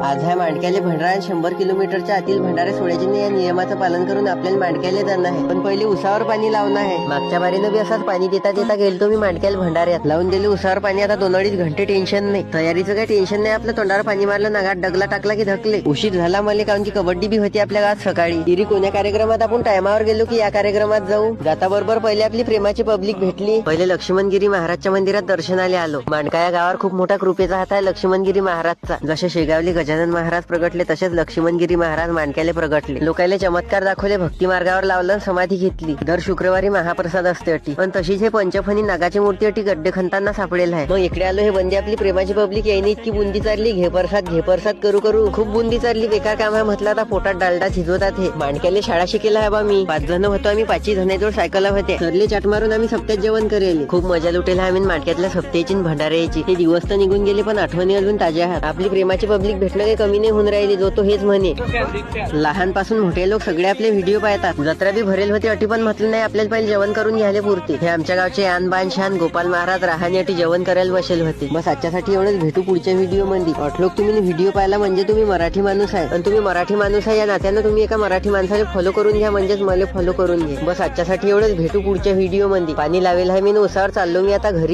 आज ह्या मांडक्याले भंडारा 100 किलोमीटरच्या आतील भंडारे सोडायचे या नियमाचं पालन करून आपल्याला मांडक्याले जाणं आहे. पण पहिले उसावर पाणी लावणं आहे. मागच्या बारीनं बी असाच पाणी देता देता गेलतो मी मांडक्याला भंडाऱ्यात. लावून दिले उसावर पाणी. आता 2-2.5 घंटे टेन्शन नाही. तयारीचं काही टेन्शन नाही. आपलं तोंडावर पाणी मारलं, नागात डगला टाकला की धकले. उशीर झाला मला, कारण की कबड्डी बी होती आपल्या गावात सकाळी. इरी कोण्या कार्यक्रमात आपण टायमावर गेलो की या कार्यक्रमात जाऊ. जाता बरोबर पहिले आपली प्रेमाची पब्लिक भेटली. पहिले लक्ष्मणगिरी महाराजच्या मंदिरात दर्शनाले आलो. मांडका या गावावर खूप मोठा कृपेचा हात आहे लक्ष्मणगिरी महाराजचा. जसे शेगावली गजानन महाराज प्रगटले तसेच लक्ष्मणगिरी महाराज मांडक्याले प्रगटले. लोकायले चमत्कार दाखवले, भक्ती मार्गावर लावलं, समाधी घेतली. दर शुक्रवारी महाप्रसाद असते अटी. पण तशीच हे पंचफणी नागाची मूर्ती अटी गड्डे खणताना सापडेल आहे. मग इकडे आलो. हे बंदी आपली प्रेमाची पब्लिक यायनी इतकी बुंदी चालली. घे प्रसाद करू करू खूप बुंदी चालली. बेकार काम आहे म्हटलं. आता पोटात डालडा शिजवतात. हे मांडक्याले शाळा शिकेला आहे बा मी. 5 जण होतो आम्ही. 5 जणांजवळ सायकल होते. सरले चाट मारून आम्ही सप्त्यात जेवण करेल. खूप मजा लुटेल आम्ही मांडक्यातल्या सप्त्याची भंडाऱ्याची. हे दिवस तर निघून गेले पण आठवणी अजून ताज्या आहेत. आपली प्रेमाची पब्लिक भेटणं काही कमी नाही होऊन राहिली. जो तो हेच म्हणे. लहानपासून मोठे लोक सगळे आपले व्हिडिओ पाहतात. जत्रा बी भरेल होती अटी, पण म्हटलं नाही आपल्याला पहिले जेवण करून घ्यायला पुरते. हे आमच्या गावचे आनबान शान गोपाल महाराज राहणे अटी जेवण करायला बसेल होते. बस आजच्यासाठी एवढंच. भेटू पुढच्या व्हिडिओ मध्ये. वाटलोक तुम्ही व्हिडिओ पाहिला म्हणजे तुम्ही मराठी माणूस आहे. आणि तुम्ही मराठी माणूस आहे या नात्यानं तुम्ही एका मराठी माणसाला फॉलो करून घ्या, म्हणजेच मला फॉलो करून घ्या. बस आजच्यासाठी एवढंच. भेटू पुढच्या व्हिडिओ मध्ये. पाणी लावेल आहे मी, उसावर चाललो मी आता घरी.